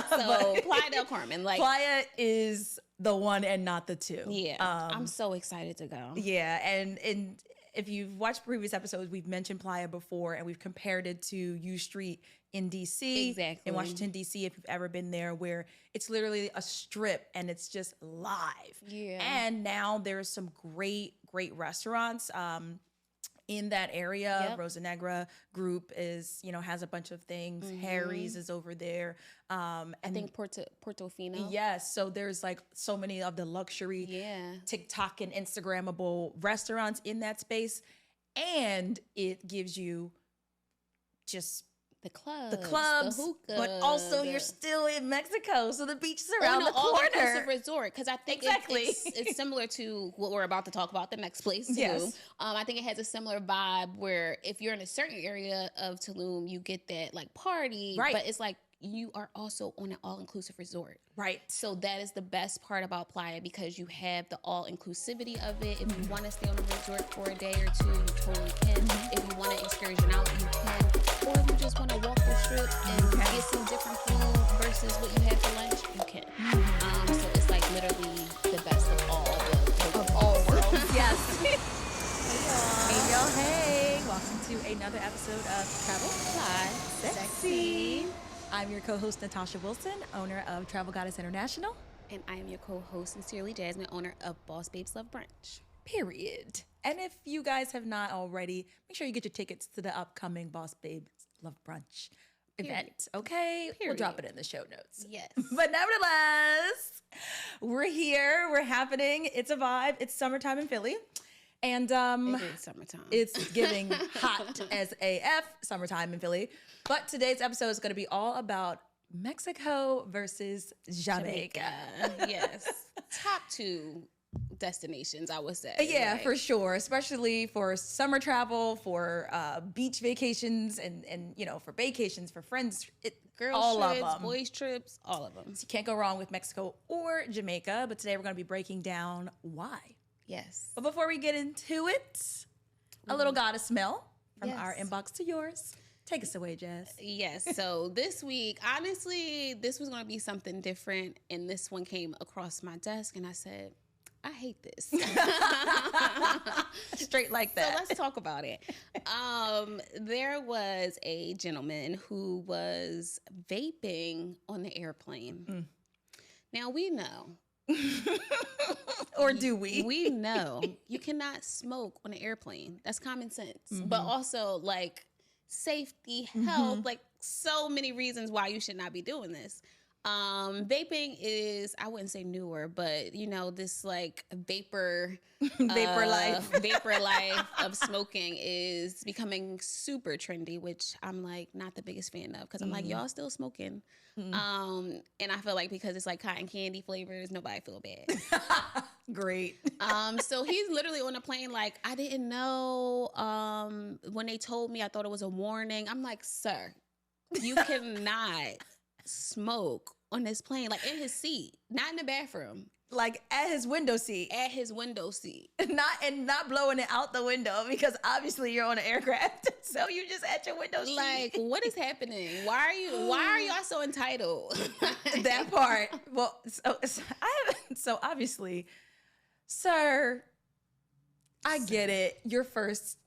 So Playa del Carmen, like Playa is the one and not the two. Yeah, I'm so excited to go. Yeah, and if you've watched previous episodes, we've mentioned Playa before, and we've compared it to U Street in DC, exactly, in Washington DC. If you've ever been there, where it's literally a strip and it's just live. Yeah, and now there's some great restaurants. In that area. Yep. Rosa Negra group is, has a bunch of things. Harry's is over there. I think Portofino. Yes. So there's like so many of the luxury TikTok and Instagrammable restaurants in that space. And it gives you just the clubs, the hookah, but also you're still in Mexico, so the beach is around the corner. All-inclusive resort, because I think it's similar to what we're about to talk about, the next place, Tulum. Yes. I think it has a similar vibe where if you're in a certain area of Tulum, you get that like party, right? But it's like you are also on an all-inclusive resort. Right. So that is the best part about Playa, because you have the all-inclusivity of it. If you want to stay on a resort for a day or two, you totally can. If you want to excursion out, you can. Or if you just want to walk the strip and get some different food versus what you had for lunch, you can. So it's like literally the best of all worlds. Yes. Hey y'all. Hey. Welcome to another episode of Travel Fly Sexy. I'm your co-host, Natasha Wilson, owner of Travel Goddess International. And I am your co-host, sincerely Jasmine, owner of Boss Babes Love Brunch. Period. And if you guys have not already, make sure you get your tickets to the upcoming Boss Babes Love Brunch event. Okay? We'll drop it in the show notes. Yes. But nevertheless, we're here. We're happening. It's a vibe. It's summertime in Philly. And it is summertime. It's giving hot as AF, summertime in Philly. But today's episode is going to be all about Mexico versus Jamaica. Yes. Top two destinations, I would say. Yeah, right? for sure. Especially for summer travel, for beach vacations, and for vacations, for friends. Girls trips, boys trips, all of them. So you can't go wrong with Mexico or Jamaica. But today we're going to be breaking down why. Yes. But before we get into it, a little goddess smell from our inbox to yours. Take us away, Jess. Yes. So this week, honestly, this was going to be something different. And this one came across my desk and I said, I hate this. Straight like that. So let's talk about it. There was a gentleman who was vaping on the airplane. Now we know. Or do we? We know you cannot smoke on an airplane. That's common sense. But also like safety, health, like so many reasons why you should not be doing this. Vaping is, I wouldn't say newer, but this like vapor life of smoking is becoming super trendy, which I'm like not the biggest fan of, because I'm like, y'all still smoking. And I feel like because it's like cotton candy flavors, nobody feel bad. Great. So he's literally on a plane like, I didn't know. When they told me, I thought it was a warning. I'm like, sir, you cannot smoke on this plane, like in his seat, not in the bathroom, like at his window seat, not blowing it out the window, because obviously you're on an aircraft, so you just at your window seat. Like, what is happening? Why are y'all so entitled? That part. Well, so obviously, sir, I get it. Your first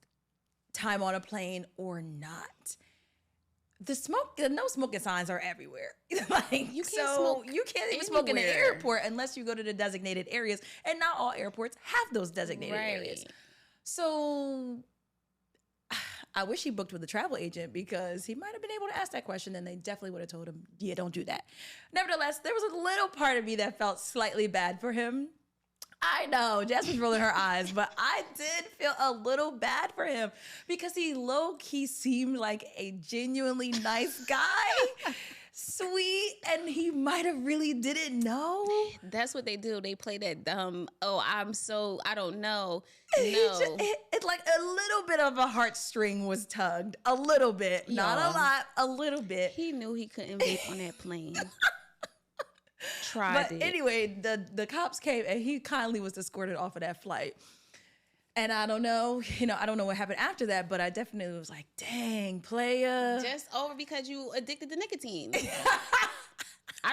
time on a plane or not. The no smoking signs are everywhere. Like, you can't smoke. You can't even smoke in the airport unless you go to the designated areas, and not all airports have those designated areas. So I wish he booked with a travel agent, because he might have been able to ask that question, and they definitely would have told him, yeah, don't do that. Nevertheless, there was a little part of me that felt slightly bad for him. I know, Jasmine's rolling her eyes, but I did feel a little bad for him, because he low-key seemed like a genuinely nice guy, sweet, and he might have really didn't know. That's what they do. They play that dumb, I don't know. No. It's like a little bit of a heartstring was tugged. A little bit. Not a lot, a little bit. He knew he couldn't vape on that plane. Anyway, the cops came and he kindly was escorted off of that flight. And I don't know, I don't know what happened after that, but I definitely was like, dang, playa. Just over because you addicted to nicotine. I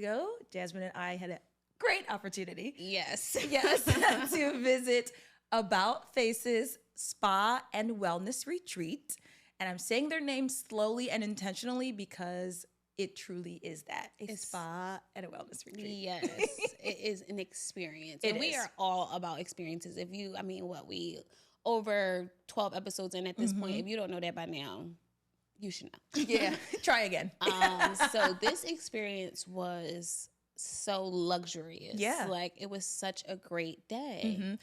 ago, Jasmine and I had a great opportunity. Yes. Yes. To visit 𝗏𝗏𝗋𝐶's spa and wellness retreat. And I'm saying their name slowly and intentionally because it truly is that. It's spa and a wellness retreat. Yes. It is an experience. And we are all about experiences. If you, I mean, we over 12 episodes in at this point. If you don't know that by now, you should know. Yeah. Try again. So this experience was so luxurious. Yeah. Like, it was such a great day.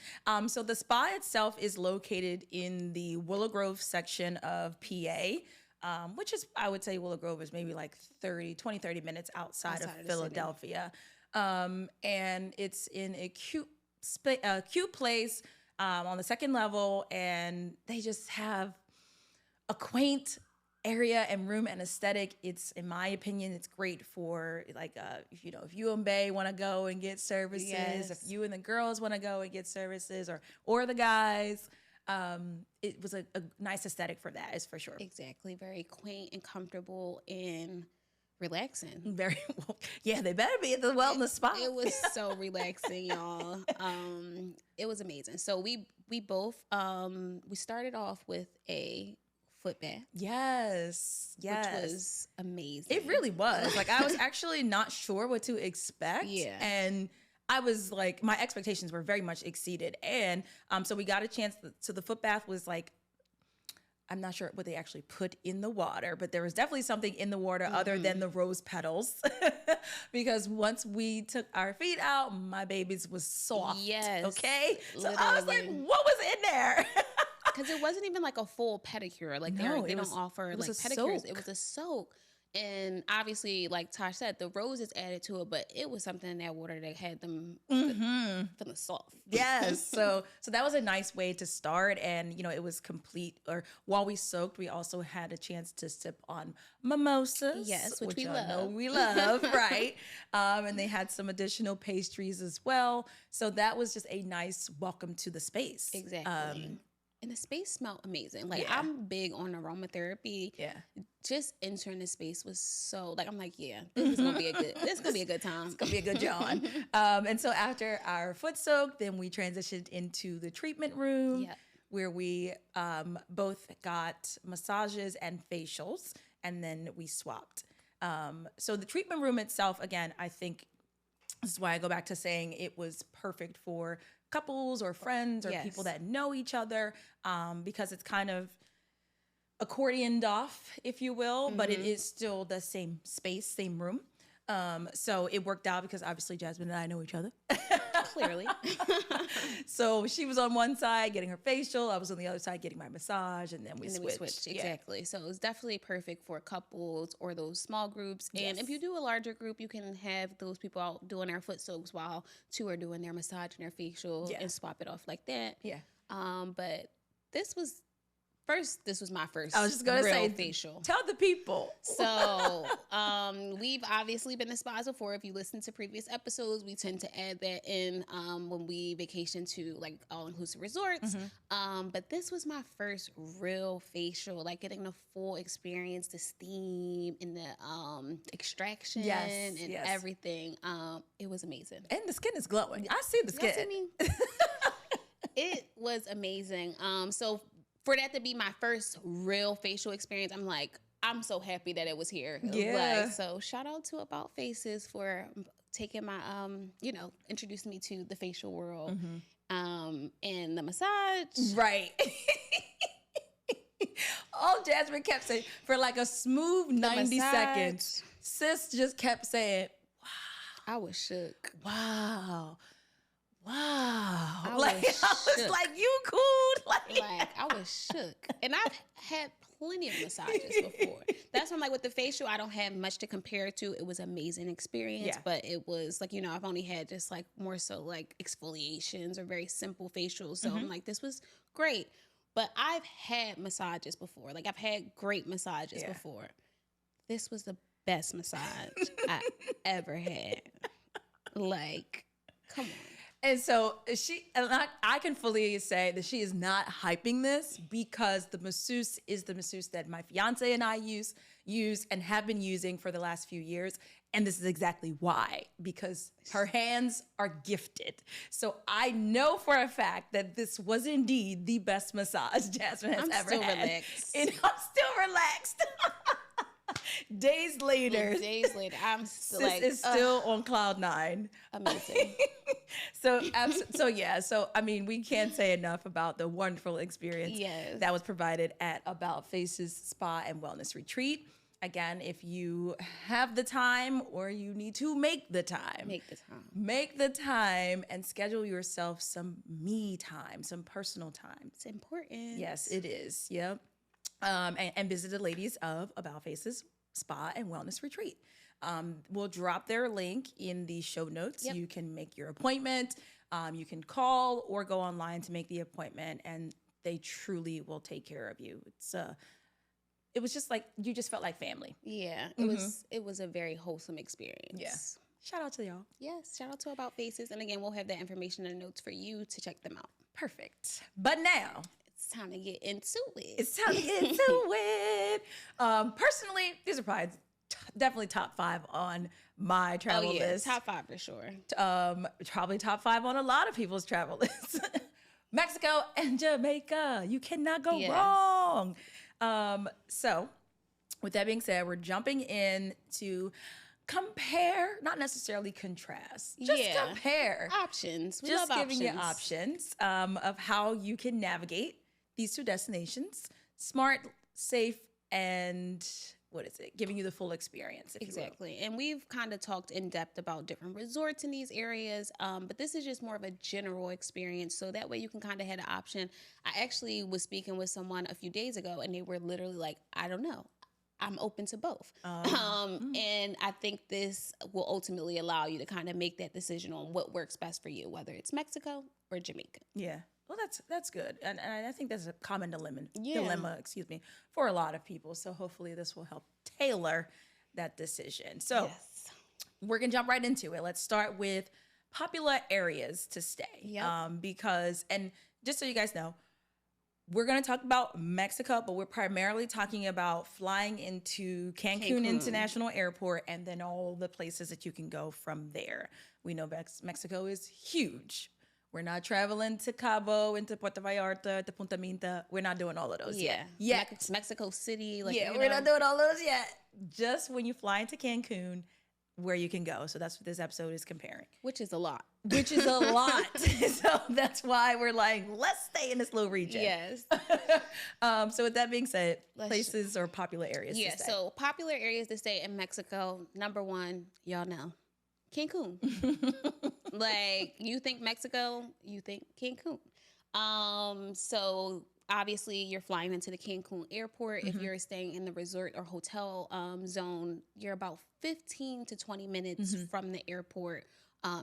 So the spa itself is located in the Willow Grove section of PA, which is, I would say Willow Grove is maybe like 30 minutes outside of Philadelphia. And it's in a cute place on the second level. And they just have a quaint area and room and aesthetic. It's, in my opinion, it's great for like if you and Bae want to go and get services, if you and the girls want to go and get services, or the guys. It was a nice aesthetic for that, is for sure. Exactly. Very quaint and comfortable and relaxing. Very well. Yeah, they better be at the wellness spa. It was so relaxing, y'all. It was amazing. So we both we started off with a foot bath. Yes. Which was amazing. It really was. Like, I was actually not sure what to expect. Yeah. And I was like, my expectations were very much exceeded. And so we got a chance. So the foot bath was like, I'm not sure what they actually put in the water, but there was definitely something in the water other than the rose petals. Because once we took our feet out, my baby's was soft. Yes. Okay. So Literally. I was like, what was in there? Because it wasn't even like a full pedicure. Like, they don't offer like pedicures. It was a soak. And obviously, like Tosh said, the rose is added to it, but it was something in that water that had them feeling soft. Yes. So that was a nice way to start. And, it was complete. Or while we soaked, we also had a chance to sip on mimosas. Yes, which we know we love, right? And they had some additional pastries as well. So that was just a nice welcome to the space. Exactly. And the space smelled amazing. Like, Yeah. I'm big on aromatherapy. Yeah. Just entering the space was so, like, I'm like, yeah, this is gonna be a good time. It's gonna be a good John. And so after our foot soak, then we transitioned into the treatment room. Yep. Where we both got massages and facials, and then we swapped. So the treatment room itself, again, I think this is why I go back to saying it was perfect for couples or friends or people that know each other, because it's kind of accordioned off, if you will, but it is still the same space, same room. So it worked out because obviously Jasmine and I know each other. Clearly. So she was on one side getting her facial. I was on the other side getting my massage, and then we switched. Exactly. So it was definitely perfect for couples or those small groups. And if you do a larger group, you can have those people out doing their foot soaks while two are doing their massage and their facial and swap it off like that. Yeah. But this was my first I was just gonna say facial. Tell the people. So we've obviously been to spas before. If you listen to previous episodes, we tend to add that in when we vacation to like all-inclusive resorts. But this was my first real facial, like getting the full experience, the steam and the extraction and everything. It was amazing. And the skin is glowing. I see the skin. I mean, it was amazing. So for that to be my first real facial experience, I'm so happy that it was here. Yeah. Like, so shout out to 𝗏𝐻𝐹𝐻 for taking my, introducing me to the facial world, and the massage. Right. All Jasmine kept saying for like a smooth 90 seconds, sis just kept saying, "Wow." I was shook. Wow. Wow. I I was like, you cool. Like, I was shook. And I've had plenty of massages before. That's when, like, with the facial, I don't have much to compare it to. It was an amazing experience, but it was, like, I've only had just, like, more so, like, exfoliations or very simple facials. So I'm like, this was great. But I've had massages before. Like, I've had great massages before. This was the best massage I ever had. Like, come on. And so I can fully say that she is not hyping this because the masseuse is the masseuse that my fiance and I use and have been using for the last few years. And this is exactly why, because her hands are gifted. So I know for a fact that this was indeed the best massage Jasmine has ever had. Relaxed. And I'm still relaxed. Days later, I'm still like, is still on cloud 9. Amazing. So I mean, we can't say enough about the wonderful experience that was provided at 𝗏𝐻𝐹𝐻's Spa and Wellness Retreat. Again, if you have the time or you need to make the time and schedule yourself some me time, some personal time. It's important. Yes, it is. Yep. And visit the ladies of 𝗏𝐻𝐹𝐻's Spa and Wellness Retreat. We'll drop their link in the show notes. Yep. You can make your appointment. You can call or go online to make the appointment, and they truly will take care of you. It was just like you just felt like family. Yeah, it was a very wholesome experience. Yeah. Shout out to y'all. Yes, shout out to 𝗏𝐻𝐹𝐻, and again, we'll have that information in the notes for you to check them out. Perfect. But now it's time to get into it. Personally, these are probably definitely top 5 on my travel list. Top 5 for sure. Probably top 5 on a lot of people's travel lists. Mexico and Jamaica. You cannot go wrong. So with that being said, we're jumping in to compare, not necessarily contrast, just compare. Options. We just love giving you options of how you can navigate these 2 destinations. Smart, safe, and giving you the full experience, if exactly. you will. And we've kind of talked in depth about different resorts in these areas, but this is just more of a general experience, so that way you can kind of have an option. I actually was speaking with someone a few days ago, and they were literally like, I don't know. I'm open to both. And I think this will ultimately allow you to kind of make that decision on what works best for you, whether it's Mexico or Jamaica. Yeah. Well, that's good. And I think that's a common dilemma, for a lot of people. So hopefully this will help tailor that decision. So we're going to jump right into it. Let's start with popular areas to stay. Yep. Because, and just so you guys know, We're going to talk about Mexico, but we're primarily talking about flying into Cancun International Airport and then all the places that you can go from there. We know Mexico is huge. We're not traveling to Cabo, into Puerto Vallarta, to Punta Minta. We're not doing all of those yet. Mexico City. Like, we're not doing all those yet. Just when you fly into Cancun, where you can go. So that's what this episode is comparing. Which is a lot. So that's why we're like, let's stay in this little region. Yes. So with that being said, places or popular areas to stay. So popular areas to stay in Mexico. Number one, y'all know, Cancun. Like, you think Mexico, you think Cancun. So obviously you're flying into the Cancun airport. If you're staying in the resort or hotel zone, you're about 15 to 20 minutes from the airport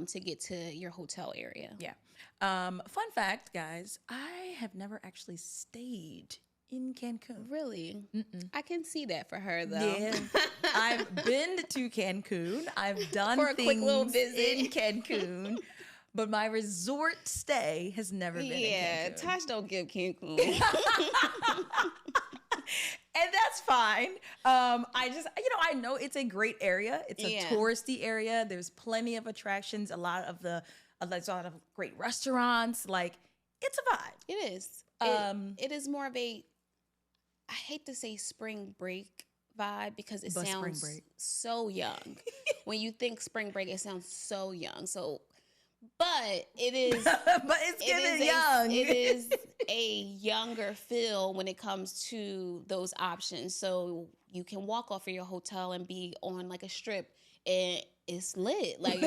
to get to your hotel area. Yeah. Fun fact, guys, I have never actually stayed in Cancun. Really? I can see that for her, though. Yeah. I've been to Cancun. I've done for a things quick little visit in Cancun. But my resort stay has never been in Cancun. Yeah, Tosh don't give Cancun. And that's fine. I know it's a great area. It's a touristy area. There's plenty of attractions, a lot of great restaurants. Like, it's a vibe. It is. It is more of a, I hate to say spring break vibe because it sounds so young. When you think spring break, it sounds so young. So, but it is. But it's giving young. It is a younger feel when it comes to those options. So you can walk off of your hotel and be on like a strip, and it's lit. Like,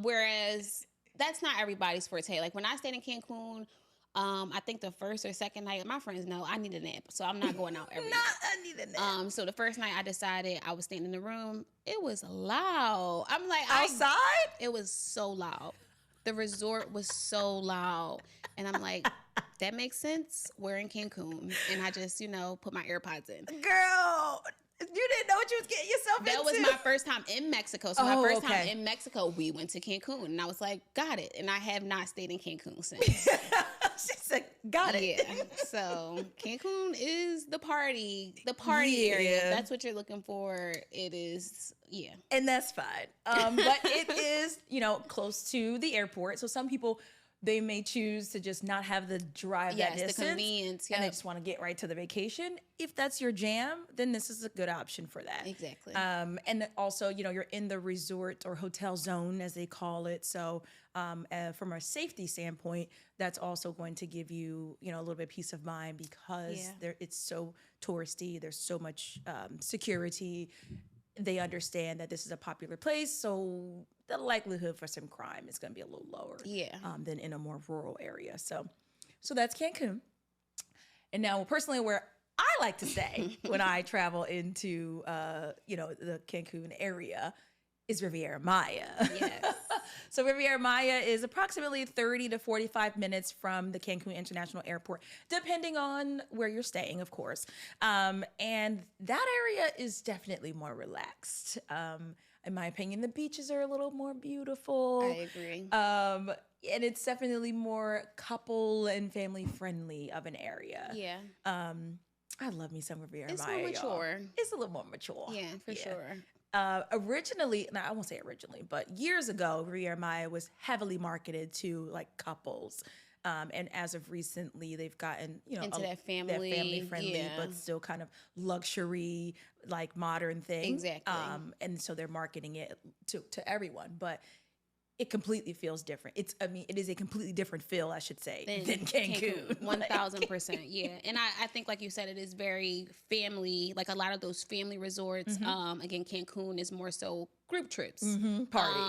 whereas that's not everybody's forte. Like, when I stayed in Cancun, I think the first or second night, my friends know I need a nap, so I'm not going out every night. I need a nap. So the first night I decided I was staying in the room. It was loud. I'm like, outside? It was so loud. The resort was so loud. And I'm like, that makes sense. We're in Cancun. And I just, put my AirPods in. Girl, you didn't know what you was getting yourself into. That was my first time in Mexico. So my first time in Mexico, we went to Cancun. And I was like, got it. And I have not stayed in Cancun since. She said, got it. Yeah. So Cancun is the party area. That's what you're looking for. It is, and that's fine. But it is, close to the airport. So some people, they may choose to just not have the drive that distance. The convenience. And they just want to get right to the vacation. If that's your jam, then this is a good option for that. Exactly. And also, you're in the resort or hotel zone, as they call it. So from a safety standpoint, that's also going to give you, a little bit of peace of mind because it's so touristy. There's so much security. They understand that this is a popular place, so the likelihood for some crime is going to be a little lower than in a more rural area. So that's Cancun. And now, personally, where I like to stay when I travel into, the Cancun area is Riviera Maya. Yes. So Riviera Maya is approximately 30 to 45 minutes from the Cancun International Airport, depending on where you're staying, of course. And that area is definitely more relaxed. In my opinion, the beaches are a little more beautiful. I agree. And it's definitely more couple and family friendly of an area. Yeah. I love me some Riviera Maya. It's more mature. It's a little more mature. Yeah, for sure. Originally, now I won't say originally, but years ago, Riviera Maya was heavily marketed to like couples. And as of recently, they've gotten, into that family friendly, but still kind of luxury, like modern thing. Exactly. And so they're marketing it to everyone, but it completely feels different. It is a completely different feel, I should say, than Cancun. 1000%. Yeah. And I think, like you said, it is very family, like a lot of those family resorts. Again, Cancun is more so group trips, party,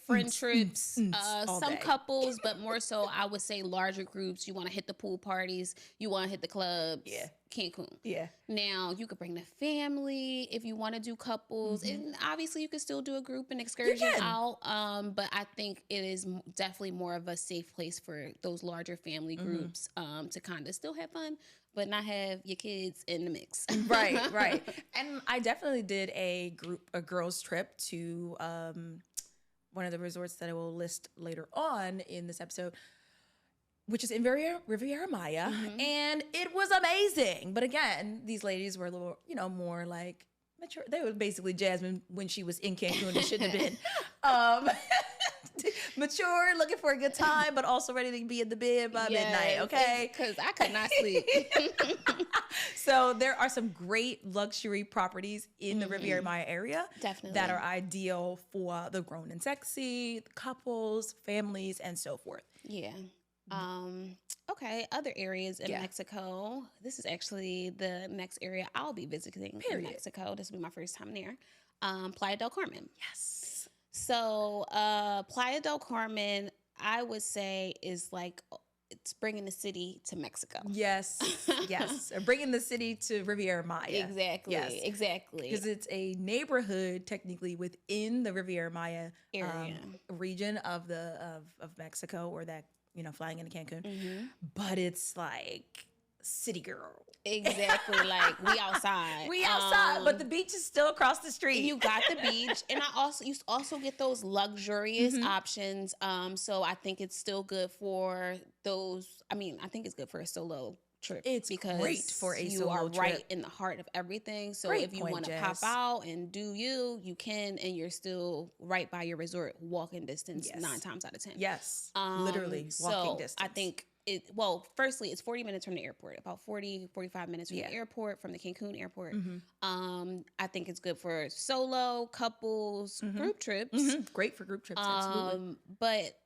friend trips, some couples, but more so, I would say larger groups. You want to hit the pool parties, you want to hit the clubs. Yeah. Cancun. Yeah. Now you could bring the family if you want to do couples, and obviously you could still do a group and excursion out. But I think it is definitely more of a safe place for those larger family groups to kind of still have fun, but not have your kids in the mix. Right. And I definitely did a girls trip to one of the resorts that I will list later on in this episode. which is in Riviera Maya, and it was amazing. But again, these ladies were a little, more like mature. They were basically Jasmine when she was in Cancun and shouldn't have been. Mature, looking for a good time, but also ready to be in the bed by midnight, okay? Because I could not sleep. So there are some great luxury properties in the Riviera Maya area. Definitely. That are ideal for the grown and sexy, couples, families, and so forth. Yeah. Okay, other areas in Mexico. This is actually the next area I'll be visiting in Mexico. This will be my first time there. Playa del Carmen. Yes. So Playa del Carmen, I would say, is like, it's bringing the city to Mexico. Yes, yes. Or bringing the city to Riviera Maya. Exactly, exactly. Because it's a neighborhood technically within the Riviera Maya area, region of Mexico, or that, flying into Cancun. But it's like city girl. Exactly, like we outside. We outside, but the beach is still across the street. You got the beach, and you also get those luxurious options. So I think it's still good for those. I mean, I think it's good for a solo trip. It's because great for a you solo are trip. Right in the heart of everything. So if you want to pop out and do you can, and you're still right by your resort, walking distance 9 times out of 10. Yes, literally walking distance. I think firstly, it's 40 minutes from the airport, about 45 minutes from the airport, from the Cancun airport. I think it's good for solo, couples, group trips. Great for group trips, absolutely. But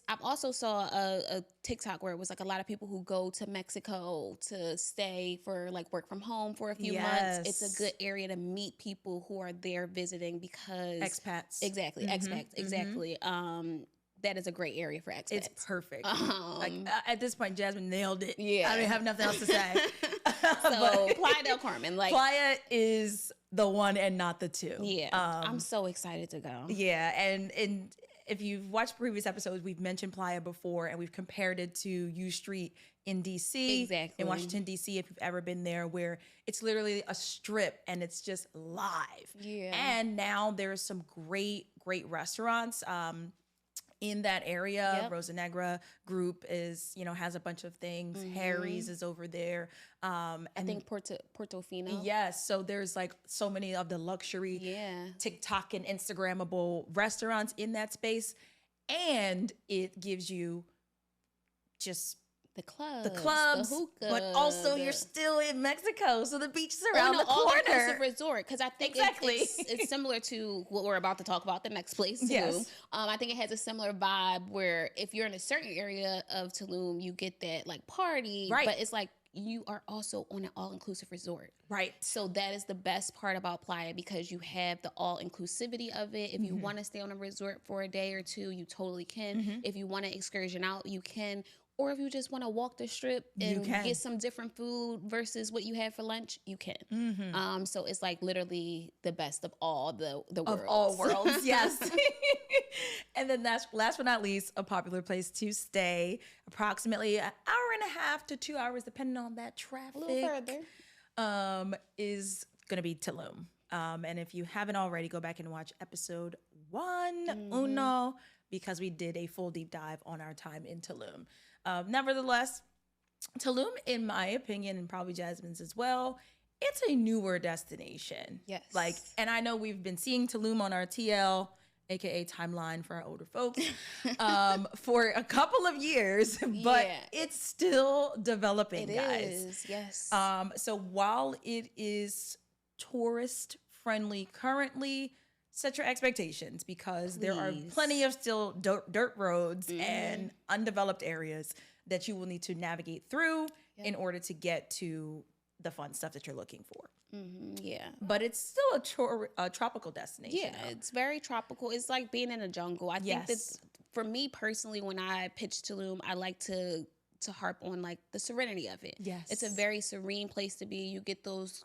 I've also saw a TikTok where it was like a lot of people who go to Mexico to stay for like work from home for a few months. It's a good area to meet people who are there visiting because expats. Exactly, expats, exactly. That is a great area for expats. It's perfect. At this point, Jasmine nailed it. Yeah. I don't have nothing else to say. So Playa del Carmen. Playa is the one and not the two. Yeah. I'm so excited to go. Yeah. And if you've watched previous episodes, we've mentioned Playa before, and we've compared it to U Street in DC. Exactly. In Washington, DC, if you've ever been there, where it's literally a strip and it's just live. Yeah. And now there's some great restaurants. In that area, Rosa Negra group is, has a bunch of things. Harry's is over there. I think Portofino. Yes. So there's like so many of the luxury TikTok and Instagrammable restaurants in that space. And it gives you just the clubs, the hookah, but also you're still in Mexico, so the beach is around the corner. All-inclusive resort, because I think it's similar to what we're about to talk about, the next place, Tulum. Yes. I think it has a similar vibe where if you're in a certain area of Tulum, you get that like party, but it's like you are also on an all-inclusive resort. Right. So that is the best part about Playa, because you have the all-inclusivity of it. If you want to stay on a resort for a day or two, you totally can. If you want to excursion out, you can. Or if you just want to walk the strip and get some different food versus what you had for lunch, you can. So it's like literally the best of all the worlds. Of all worlds, yes. And then last but not least, a popular place to stay, approximately an hour and a half to 2 hours, depending on that traffic. A little further. Is going to be Tulum. And if you haven't already, go back and watch episode 1, because we did a full deep dive on our time in Tulum. Nevertheless, Tulum, in my opinion, and probably Jasmine's as well, it's a newer destination. Yes. And I know we've been seeing Tulum on our TL, aka timeline for our older folks, for a couple of years, but it's still developing, guys. It is, yes. So while it is tourist friendly currently, set your expectations, because there are plenty of still dirt roads and undeveloped areas that you will need to navigate through in order to get to the fun stuff that you're looking for. Yeah. But it's still a tropical destination. Yeah, it's very tropical. It's like being in a jungle. I think that for me personally, when I pitch Tulum, I like to harp on like the serenity of it. Yes. It's a very serene place to be. You get those,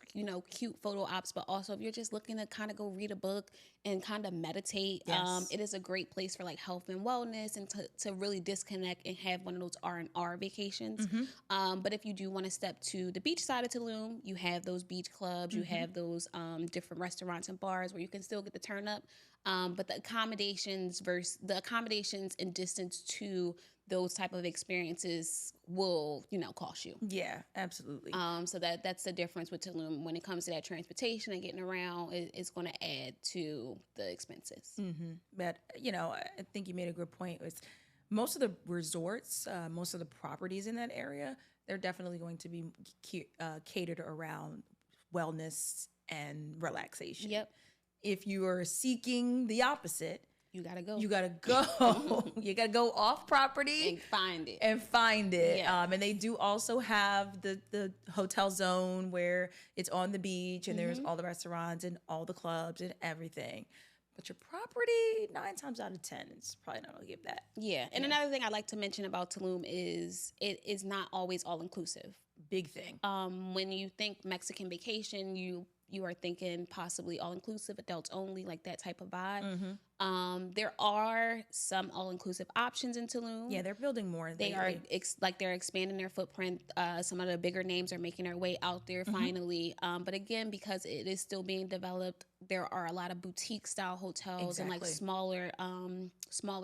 cute photo ops, but also if you're just looking to kind of go read a book and kind of meditate, it is a great place for like health and wellness and to really disconnect and have one of those R&R vacations. But if you do want to step to the beach side of Tulum, you have those beach clubs, you have those different restaurants and bars where you can still get the turn up. But the accommodations and distance to those type of experiences will, cost you. Yeah, absolutely. So that's the difference with Tulum when it comes to that transportation and getting around. It's going to add to the expenses. Mm-hmm. But I think you made a good point. It's most of the resorts, most of the properties in that area, they're definitely going to be catered around wellness and relaxation. Yep. If you are seeking the opposite, you gotta go. You gotta go. You gotta go off property and find it. Yeah. And they do also have the hotel zone where it's on the beach and there's all the restaurants and all the clubs and everything. But your property, 9 times out of 10, it's probably not gonna give that. Yeah. And another thing I like to mention about Tulum is it is not always all inclusive. Big thing. When you think Mexican vacation, you are thinking possibly all-inclusive, adults only, like that type of vibe. There are some all-inclusive options in Tulum. Yeah, they're building more. They're expanding their footprint. Some of the bigger names are making their way out there finally. But again, because it is still being developed, there are a lot of boutique-style hotels and like smaller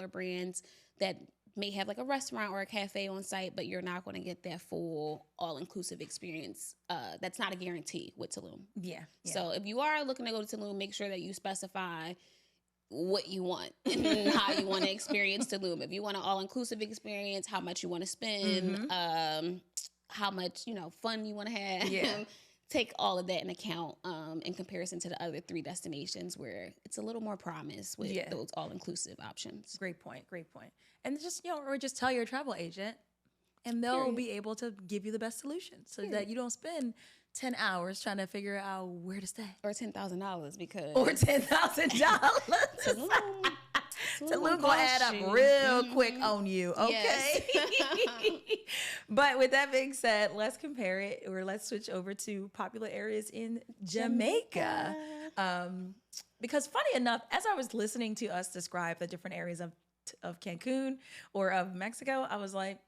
brands that may have like a restaurant or a cafe on site, but you're not going to get that full all-inclusive experience. That's not a guarantee with Tulum. Yeah. So if you are looking to go to Tulum, make sure that you specify what you want and how you want to experience Tulum. If you want an all-inclusive experience, how much you want to spend, how much, fun you want to have. Yeah. Take all of that in account in comparison to the other 3 destinations where it's a little more promise with those all-inclusive options. Great point. And just, or just tell your travel agent and they'll be able to give you the best solution so that you don't spend 10 hours trying to figure out where to stay. Or $10,000 because... Or $10,000. Tulum gonna add up real quick on you, okay? Yes. But with that being said, let's compare it, or let's switch over to popular areas in Jamaica. Because funny enough, as I was listening to us describe the different areas of Cancun or of Mexico, I was like,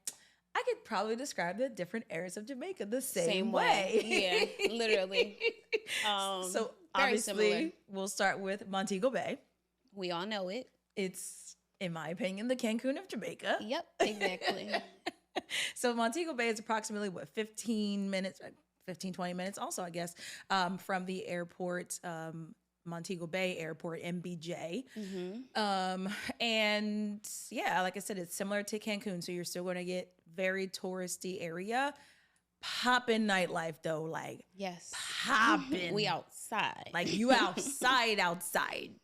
I could probably describe the different areas of Jamaica the same way. Yeah, literally. So obviously, we'll start with Montego Bay. We all know it. It's, in my opinion, the Cancun of Jamaica. Yep, exactly. So Montego Bay is approximately, 15 minutes, 15, 20 minutes also, I guess, from the airport, Montego Bay Airport, MBJ. And yeah, like I said, it's similar to Cancun. So you're still going to get very touristy area. Poppin' nightlife though, like poppin'. We outside. Like you outside.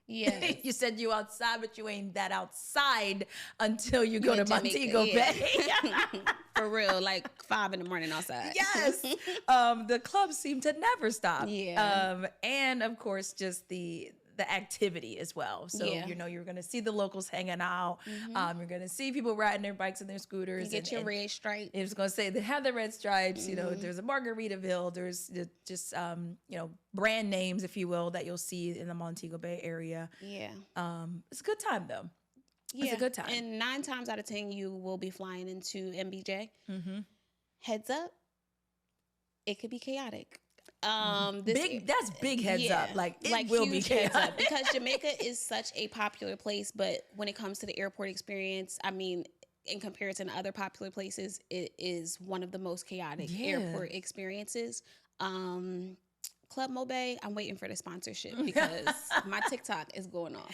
Yeah. You said you outside, but you ain't that outside until you go to Montego Bay. For real, like 5 in the morning outside. Yes. The clubs seem to never stop. Yeah. And of course, just the activity as well. So, you're going to see the locals hanging out. You're going to see people riding their bikes and their scooters. You get your red stripes. I was going to say, they have the red stripes. There's a 𝗪𝗏𝗏𝗏, there's just, brand names, if you will, that you'll see in the Montego Bay area. Yeah. It's a good time, though. Yeah. It's a good time. And 9 times out of 10, you will be flying into MBJ. Heads up, it could be chaotic. That's big heads up. Like it will be chaotic. Because Jamaica is such a popular place, but when it comes to the airport experience, I mean, in comparison to other popular places, it is one of the most chaotic airport experiences. 𝗏𝗏𝗏𝗏, I'm waiting for the sponsorship because my TikTok is going off.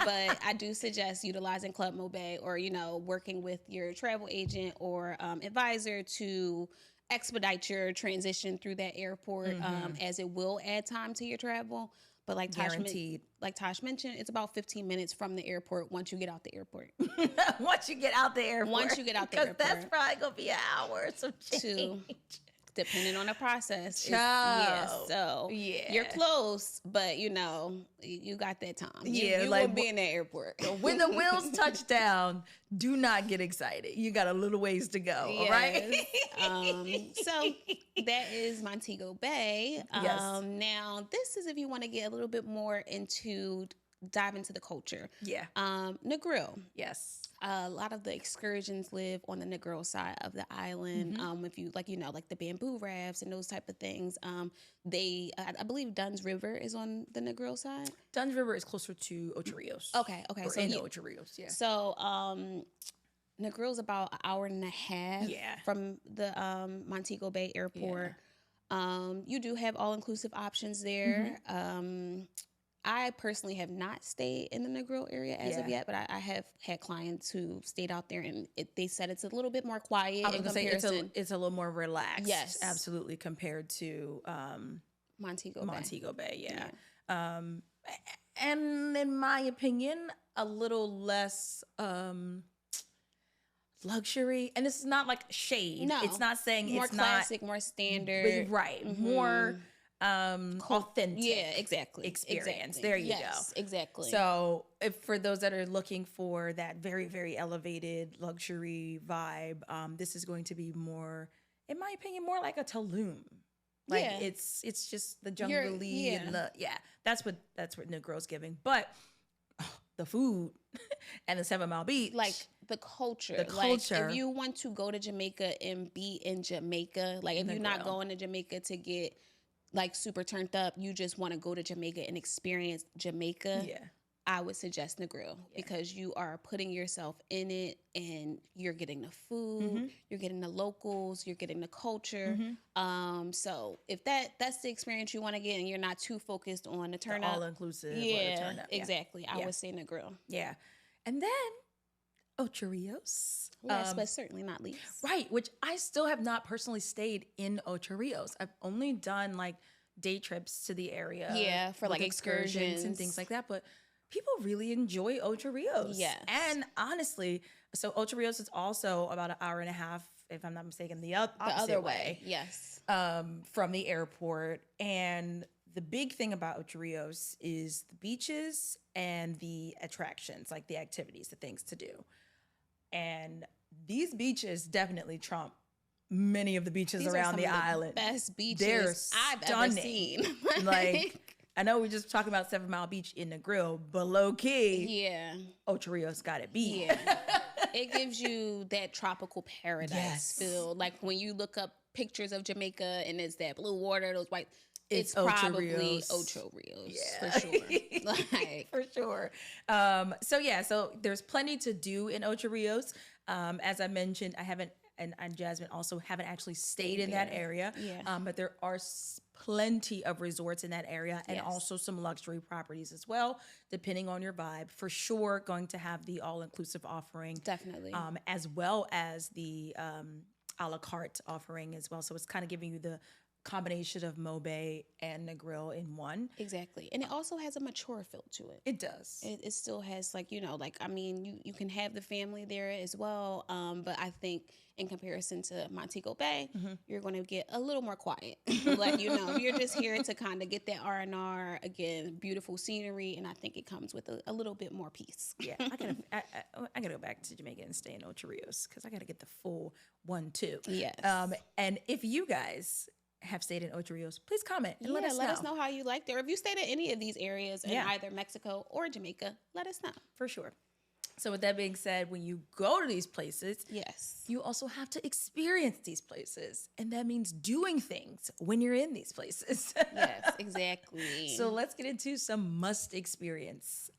But I do suggest utilizing 𝗏𝗏𝗏𝗏 or, working with your travel agent or advisor to expedite your transition through that airport, as it will add time to your travel. But like Tosh mentioned, it's about 15 minutes from the airport once you get out the airport. Once you get out the airport. Because that's probably going to be an hour or some change. Depending on the process. So you're close, but you got that time. You like, will be in the airport. When the wheels touch down, do not get excited. You got a little ways to go, all right? So that is Montego Bay. Now, this is if you want to get a little bit more dive into the culture. Yeah. Negril. Yes. A lot of the excursions live on the Negril side of the island. If you like the bamboo rafts and those type of things. I believe Dunn's River is on the Negril side. Dunn's River is closer to Ocho Rios. Okay. So in the Ocho Rios, yeah. So Negrill's about an hour and a half from the Montego Bay Airport. You do have all-inclusive options there. I personally have not stayed in the Negril area as of yet, but I have had clients who stayed out there, and they said it's a little bit more quiet. I was gonna say it's a little more relaxed. Yes, absolutely, compared to Montego Bay. And in my opinion, a little less luxury. And this is not like shade. No, it's not saying more it's classic, more standard, right? More authentic. Yeah, exactly. Experience. There you go. Exactly. So, if for those that are looking for that very, very elevated luxury vibe, this is going to be more, in my opinion, more like a Tulum. Like it's just the jungle-y and that's what Negro's giving. But the food and the 7 Mile Beach, like the culture. Like if you want to go to Jamaica and be in Jamaica, like if you're not going to Jamaica to get like super turned up, you just want to go to Jamaica and experience Jamaica. Yeah. I would suggest Negril because you are putting yourself in it and you're getting the food, you're getting the locals, you're getting the culture. So if that's the experience you want to get and you're not too focused on the turn up. All-inclusive or the turn up. Exactly. I would say Negril. Yeah. And then 𝗪𝗏𝗏𝗏. Last but certainly not least. Right, which I still have not personally stayed in 𝗪𝗏𝗏𝗏. I've only done like day trips to the area. Yeah, for like excursions and things like that. But people really enjoy 𝗪𝗏𝗏𝗏. Yes. And honestly, so 𝗪𝗏𝗏𝗏𝗏 is also about an hour and a half, if I'm not mistaken, the other way. Yes. From the airport. And the big thing about 𝗪𝗏𝗏𝗏𝗏s is the beaches and the attractions, like the activities, the things to do. And these beaches definitely trump many of the beaches around the island. Best beaches I've ever seen. Like, I know we're just talking about 7 Mile Beach in Negril, but low key, 𝗪𝗏𝗏𝗏𝗏's got it beat. Yeah. It gives you that tropical paradise feel. Like when you look up pictures of Jamaica and it's that blue water, those white. It's probably 𝗪𝗏𝗏𝗏𝗏s for sure. Like for sure. So there's plenty to do in 𝗪𝗏𝗏𝗏𝗏s. As I mentioned, I haven't, and Jasmine also haven't actually stayed in that area. Yeah. But there are plenty of resorts in that area and also some luxury properties as well, depending on your vibe. For sure, going to have the all-inclusive offering. Definitely. As well as the a la carte offering as well. So it's kind of giving you the combination of 𝗏 and Negril in one. Exactly. And it also has a mature feel to it. It does. It still has like, I mean, you can have the family there as well. But I think in comparison to Montego Bay, you're going to get a little more quiet. Like, you're just here to kind of get that R&R, again, beautiful scenery. And I think it comes with a little bit more peace. Yeah. I gotta go back to Jamaica and stay in 𝗪𝗏𝗏𝗏𝗏s because I got to get the full 1, 2. Yes. And if you guys have stayed in 𝗪𝗏𝗏𝗏𝗏s, please comment and let us know how you liked it. Or if you stayed in any of these areas in either Mexico or Jamaica, let us know. For sure. So with that being said, when you go to these places, yes, you also have to experience these places. And that means doing things when you're in these places. Yes, exactly. So let's get into some must experience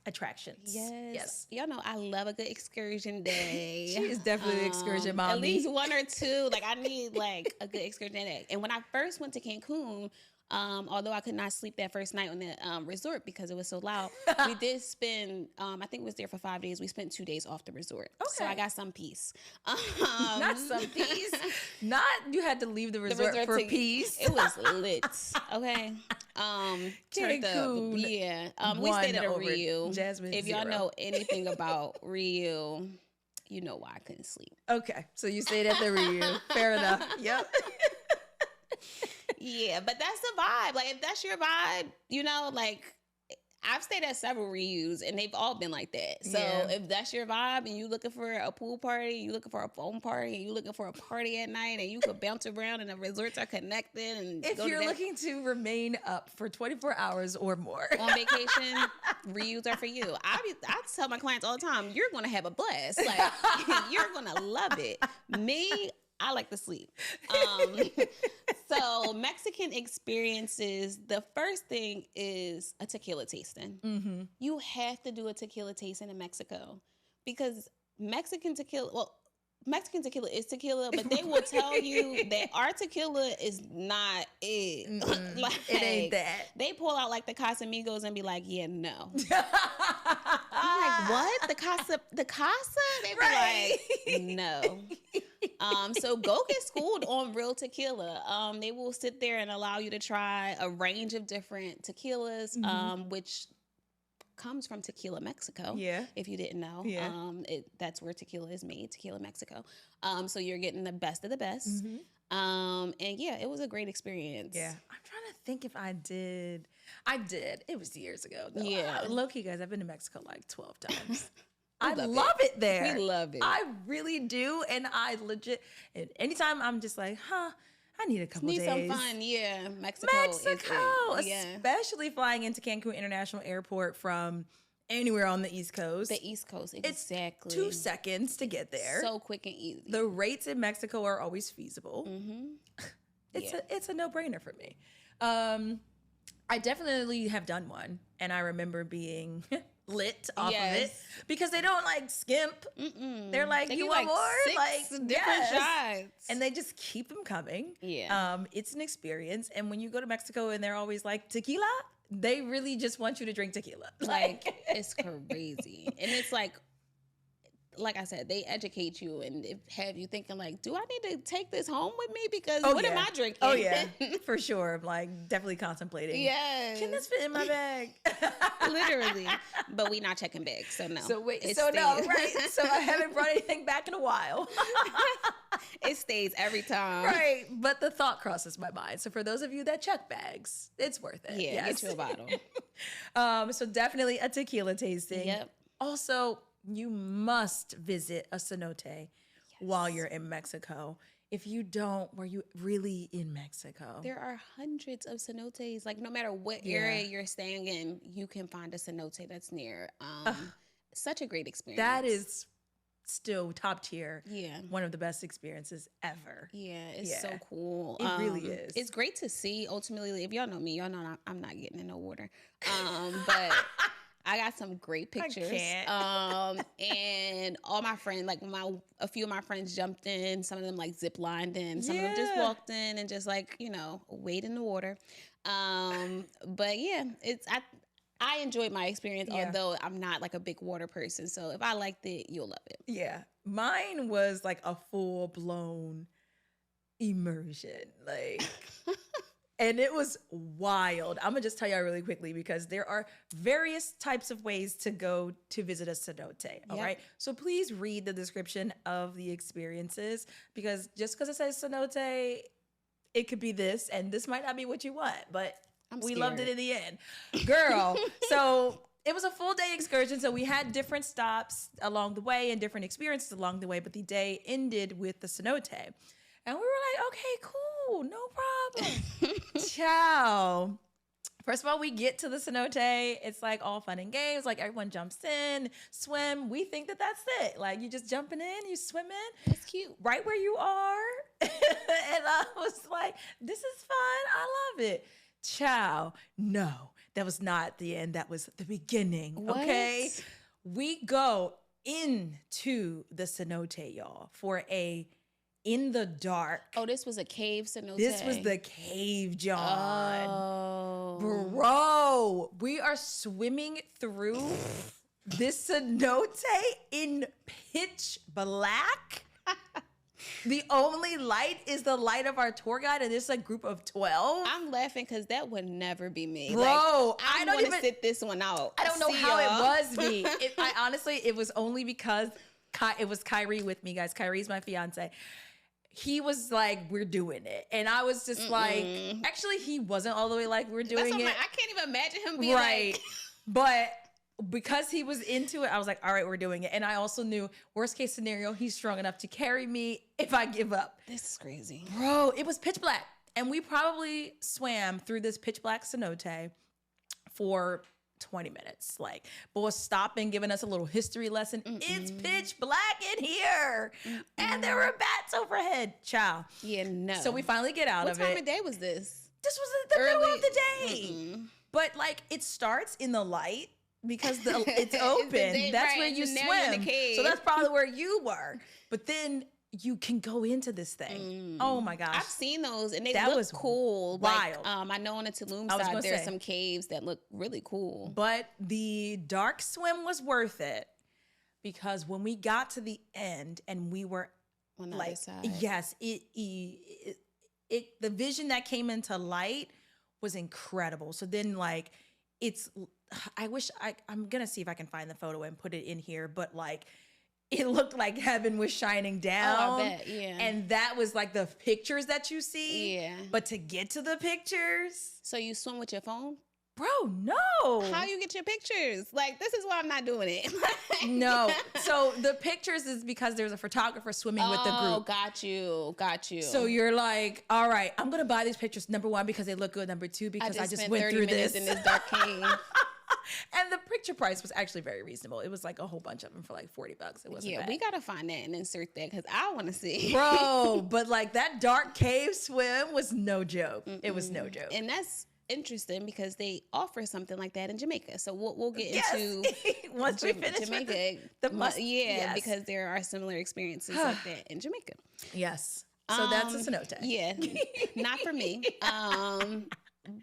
attractions. Yes. Y'all know I love a good excursion day. She is definitely an excursion mommy. At least 1 or 2. Like I need like a good excursion day. And when I first went to Cancun, although I could not sleep that first night on the resort because it was so loud, we did spend, I think it was there for 5 days. We spent 2 days off the resort. Okay. So I got some peace. Not some peace. Not you had to leave the resort for peace. It was lit. Okay. Turned up. Yeah. We stayed at a Rio. Jasmine, if y'all know anything about Rio, you know why I couldn't sleep. Okay. So you stayed at the Rio. Fair enough. Yep. Yeah, but that's the vibe. Like, if that's your vibe, like, I've stayed at several reus, and they've all been like that. So, if that's your vibe, and you're looking for a pool party, you're looking for a phone party, and you're looking for a party at night, and you could bounce around, and the resorts are connected, and if you're looking to remain up for 24 hours or more on vacation, reus are for you. I tell my clients all the time, you're going to have a blast. Like, you're going to love it. Me, I like to sleep. So Mexican experiences, the first thing is a tequila tasting. You have to do a tequila tasting in Mexico because Mexican tequila, well, Mexican tequila is tequila, but they will tell you that our tequila is not it. Like, it ain't that. They pull out like the Casamigos and be like, yeah, no. I'm like, what? The Casa? They be like, no. So go get schooled on real tequila. They will sit there and allow you to try a range of different tequilas, which comes from Tequila, Mexico. Yeah. If you didn't know. Yeah. That's where tequila is made, Tequila, Mexico. So you're getting the best of the best. And yeah, it was a great experience. Yeah. I'm trying to think if I did. I did. It was years ago, though. Yeah. Low-key, guys, I've been to Mexico like 12 times. I love it there. We love it. I really do. And I legit, and anytime I'm just like, I need a couple days. Need some fun, yeah. Mexico, especially flying into Cancun International Airport from anywhere on the East Coast. The East Coast, exactly. It's 2 seconds to get there. So quick and easy. The rates in Mexico are always feasible. It's a no-brainer for me. I definitely have done one, and I remember being lit off of it because they don't like skimp. They're like, you want more? Like different shots, and they just keep them coming. It's an experience, and when you go to Mexico and they're always like tequila, they really just want you to drink tequila. Like it's crazy, and it's like I said, they educate you and have you thinking like, do I need to take this home with me? Because what am I drinking? Oh yeah, for sure. I'm like definitely contemplating. Yes. Can this fit in my bag? Literally. But we not checking bags, so no. So wait, so no, right? So I haven't brought anything back in a while. It stays every time. Right. But the thought crosses my mind. So for those of you that check bags, it's worth it. Yeah, get you a bottle. So definitely a tequila tasting. Yep. Also, you must visit a cenote while you're in Mexico. If you don't, were you really in Mexico? There are hundreds of cenotes. Like no matter what area you're staying in, you can find a cenote that's near. Such a great experience. That is still top tier. Yeah. One of the best experiences ever. Yeah, it's so cool. It really is. It's great to see. Ultimately, if y'all know me, y'all know I'm not getting in no water. But I got some great pictures. And all my friends, like a few of my friends jumped in. Some of them like zip lined in. Some of them just walked in and just like, wade in the water. But yeah, I enjoyed my experience, although I'm not like a big water person. So if I liked it, you'll love it. Yeah. Mine was like a full-blown immersion. Like... And it was wild. I'm going to just tell y'all really quickly because there are various types of ways to go to visit a cenote, all right? So please read the description of the experiences because just because it says cenote, it could be this, and this might not be what you want, but we loved it in the end. Girl, so it was a full day excursion, so we had different stops along the way and different experiences along the way, but the day ended with the cenote. And we were like, okay, cool, no problem. Ciao. First of all, we get to the cenote. It's like all fun and games. Like everyone jumps in, swim. We think that that's it. Like you just jumping in, you swimming. It's cute. Right where you are. And I was like, this is fun. I love it. Ciao. No, that was not the end. That was the beginning. What? Okay. We go into the cenote, y'all, for in the dark. Oh, this was a cave cenote. This was the cave, John. Oh. Bro, we are swimming through this cenote in pitch black. The only light is the light of our tour guide, and it's a group of 12. I'm laughing because that would never be me. Bro, like, I don't even sit this one out. I don't know how it was me. It was only because it was 𝗫𝗏 with me, guys. 𝗫𝗏's my fiance. He was like, we're doing it. And I was just like, actually, he wasn't all the way like, we're doing it. I can't even imagine him being like. But because he was into it, I was like, all right, we're doing it. And I also knew, worst case scenario, he's strong enough to carry me if I give up. This is crazy. Bro, it was pitch black. And we probably swam through this pitch black cenote for 20 minutes. Like, boy, stopping, giving us a little history lesson. It's pitch black in here. And there were bats overhead. Ciao. Yeah, no. So we finally get out of it. What time of day was this? This was the middle of the day. But like, it starts in the light because it's open. That's where you swim. So that's probably where you were. But then you can go into this thing. Oh my gosh. I've seen those and they look cool. Wild. Like, I know on the Tulum side, there's some caves that look really cool. But the dark swim was worth it because when we got to the end and we were on the other side. Yes, the vision that came into light was incredible. So then like, I'm going to see if I can find the photo and put it in here, but like, it looked like heaven was shining down. Oh, I bet, yeah. And that was like the pictures that you see. Yeah. But to get to the pictures. So you swim with your phone? Bro, no. How you get your pictures? Like, this is why I'm not doing it. No. So the pictures is because there's a photographer swimming with the group. Oh, got you. So you're like, all right, I'm going to buy these pictures. Number one, because they look good. Number two, because I just went through this. In this dark cave. And the picture price was actually very reasonable. It was like a whole bunch of them for like $40. It wasn't bad. We got to find that and insert that because I want to see. Bro, but like that dark cave swim was no joke. It was no joke. And that's interesting because they offer something like that in Jamaica. So we'll get into once we finish Jamaica. Because there are similar experiences like that in Jamaica. Yes. So that's a cenote. Yeah. Not for me.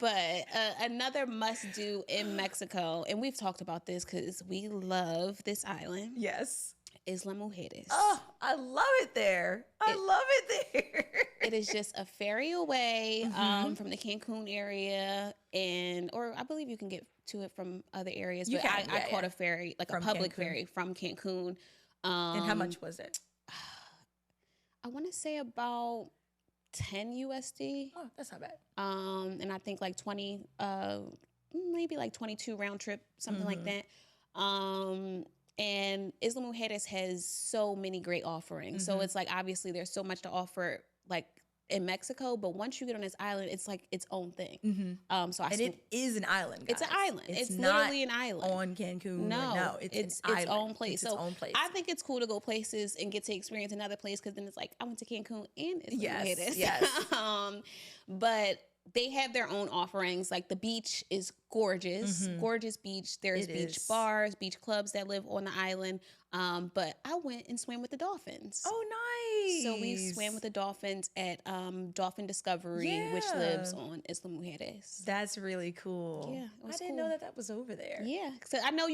But another must-do in Mexico, and we've talked about this because we love this island. Yes. 𝗏𝗏𝗏𝗏𝗏. Oh, I love it there. I love it there. It is just a ferry away from the Cancun area, or I believe you can get to it from other areas. But I caught a ferry, like from a public ferry from Cancun. And how much was it? I want to say about 10 USD. Oh, that's not bad. And I think like 20, maybe like 22 round trip, something like that. And 𝗏𝗏𝗏𝗏𝗏𝗏 has so many great offerings. So it's like, obviously there's so much to offer like in Mexico, but once you get on this island, it's like its own thing. It is an island, guys. It's an island. It's not literally an island. On Cancun. No, it's its own place. It's its own place. I think it's cool to go places and get to experience another place because then it's like, I went to Cancun and it's yes. But they have their own offerings. Like the beach is gorgeous, gorgeous beach. There's beach bars, beach clubs that live on the island. But I went and swam with the dolphins. Oh, nice. So we swam with the dolphins at Dolphin Discovery, which lives on 𝗏𝗏𝗏𝗏𝗏. That's really cool. Yeah, I didn't know that was over there. Yeah, so I know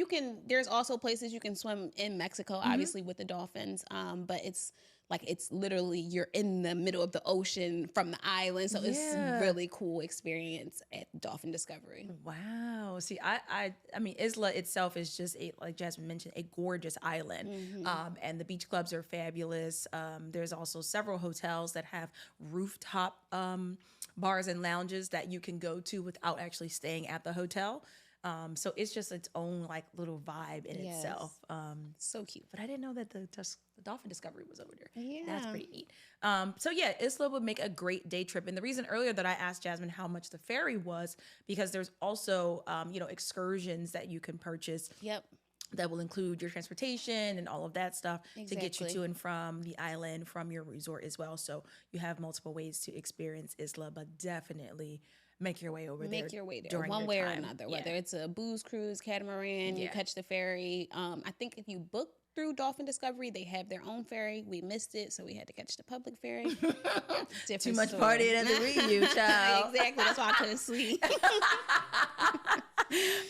there's also places you can swim in Mexico, obviously with the dolphins. But it's like, it's literally, you're in the middle of the ocean from the island. So it's a really cool experience at Dolphin Discovery. Wow. See, I mean, 𝗏𝗏𝗏𝗏 itself is just like Jasmine mentioned, a gorgeous island. And the beach clubs are fabulous. There's also several hotels that have rooftop bars and lounges that you can go to without actually staying at the hotel. So it's just its own like little vibe in itself. So cute. But I didn't know that the Dolphin Discovery was over there. Yeah. That's pretty neat. So yeah, 𝗏𝗏𝗏𝗏𝗏 would make a great day trip. And the reason earlier that I asked Jasmine how much the ferry was, because there's also, excursions that you can purchase. Yep. That will include your transportation and all of that stuff to get you to and from the island, from your resort as well. So you have multiple ways to experience 𝗏𝗏𝗏𝗏𝗏, but definitely make your way over there. Make your way there one way or another, whether it's a booze cruise, catamaran, you catch the ferry. I think if you book through Dolphin Discovery, they have their own ferry. We missed it, so we had to catch the public ferry. Too much partying at the Reunion, child. Exactly, that's why I couldn't sleep.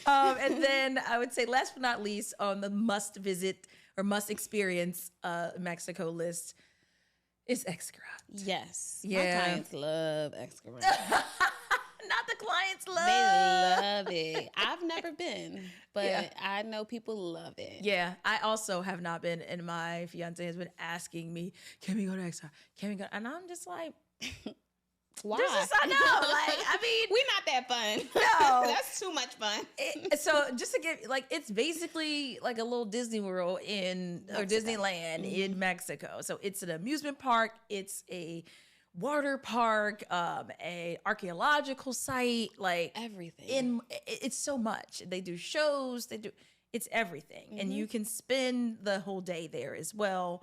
And then I would say, last but not least, on the must visit or must experience Mexico list is 𝗥𝗏𝗏𝗏𝗏. Yes. Yeah. My clients love 𝗥𝗏𝗏𝗏𝗏. Not the clients love. They love it. I've never been, but I know people love it. Yeah, I also have not been, and my fiance has been asking me, can we go to 𝗥𝗏𝗏𝗏𝗏? Can we go? And I'm just like, why? I know, like, I mean, we're not that fun. No. That's too much fun. So just to get, like, it's basically like a little Disney World or Disneyland in Mexico. So it's an amusement park. It's a water park, a archaeological site, like everything. It's so much. They do shows. It's everything. And you can spend the whole day there as well,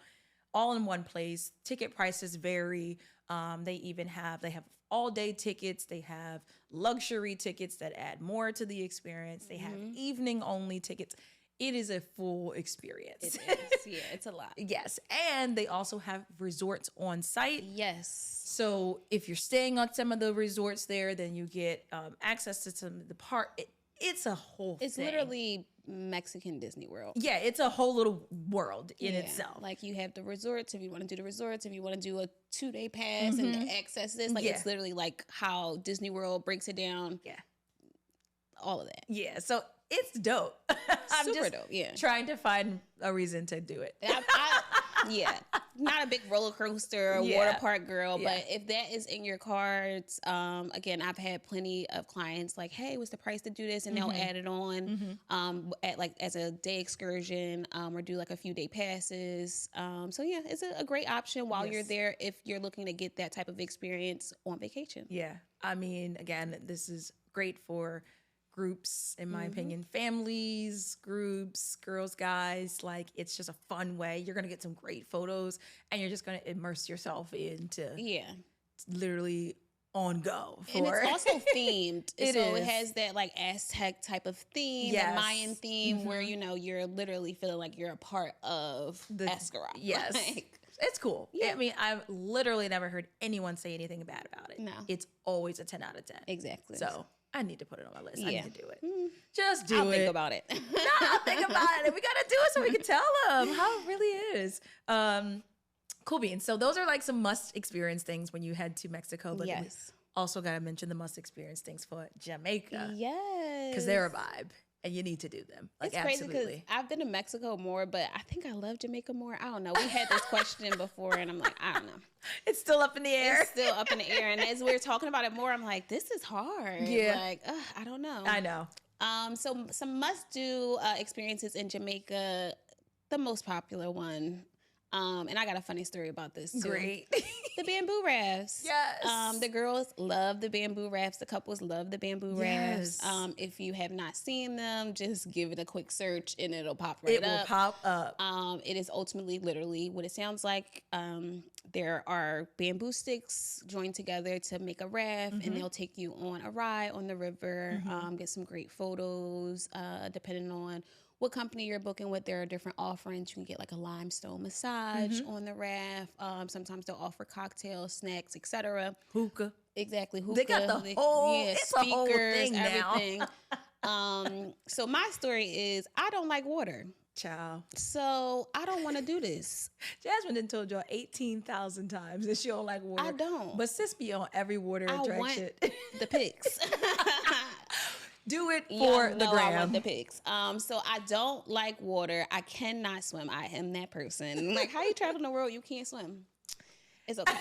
all in one place. Ticket prices vary. They have all-day tickets. They have luxury tickets that add more to the experience. They have evening-only tickets. It is a full experience. It is. Yeah, it's a lot. Yes. And they also have resorts on site. Yes. So if you're staying on some of the resorts there, then you get access to some of the park. It's a whole thing. It's literally Mexican Disney World. Yeah, it's a whole little world in itself. Like you have the resorts, if you want to do the resorts, if you want to do a 2-day pass and access this, like it's literally like how Disney World breaks it down. Yeah. All of that. Yeah, so it's dope. I'm Super just dope, yeah. trying to find a reason to do it. Yeah, not a big roller coaster or water park girl, but if that is in your cards, again, I've had plenty of clients like, hey, what's the price to do this? And they'll add it on at like as a day excursion or do like a few day passes. So yeah, it's a great option while you're there if you're looking to get that type of experience on vacation. Yeah, I mean, again, this is great for groups, in my opinion, families, groups, girls, guys. Like, it's just a fun way. You're going to get some great photos and you're just going to immerse yourself into literally on go. And it's also themed. It has that like Aztec type of theme, the Mayan theme where, you know, you're literally feeling like you're a part of the 𝗪𝗏. Yes. It's cool. Yeah. I mean, I've literally never heard anyone say anything bad about it. No. It's always a 10 out of 10. Exactly. So I need to put it on my list. I need to do it. Just do I'll it. think about it. No, I'll think about it. We got to do it so we can tell them how it really is. Cool beans. So those are like some must experience things when you head to Mexico. But we also got to mention the must experience things for Jamaica. Yes. Because they're a vibe. And you need to do them. Like, it's crazy because I've been to Mexico more, but I think I love Jamaica more. I don't know. We had this question before, and I'm like, I don't know. It's still up in the air. It's still up in the air. And as we were talking about it more, I'm like, this is hard. Yeah. Like, I don't know. I know. So some must-do experiences in Jamaica. The most popular one. And I got a funny story about this too. Great. The bamboo rafts. Yes. The girls love the bamboo rafts. The couples love the bamboo rafts. If you have not seen them, just give it a quick search and it'll pop right up. It will pop up. It is ultimately literally what it sounds like. There are bamboo sticks joined together to make a raft, and they'll take you on a ride on the river, get some great photos, depending on what company you're booking with. There are different offerings. You can get like a limestone massage on the raft. Sometimes they'll offer cocktails, snacks, etc. Hookah. Exactly. Hookah. They got the whole, it's speakers, a whole thing everything. So my story is I don't like water. Child. So I don't want to do this. Jasmine done told y'all 18,000 times that she don't like water. I don't. But sis be on every water attraction. The pics. Do it for the gram. I want the pics. So I don't like water. I cannot swim. I am that person. Like, how you traveling the world? You can't swim. It's okay.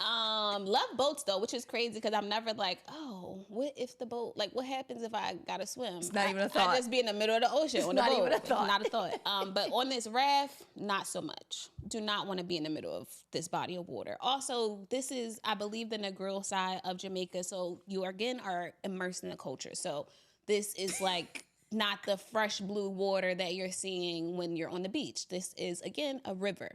Love boats though, which is crazy because I'm never like, oh, what if the boat, like, what happens if I gotta swim? It's not even a thought. I just be in the middle of the ocean on the boat. Even a thought. Not a thought. But on this raft, not so much. Do not want to be in the middle of this body of water. Also, this is, I believe, the Negril side of Jamaica. So you again are immersed in the culture. So this is like not the fresh blue water that you're seeing when you're on the beach. This is, again, a river.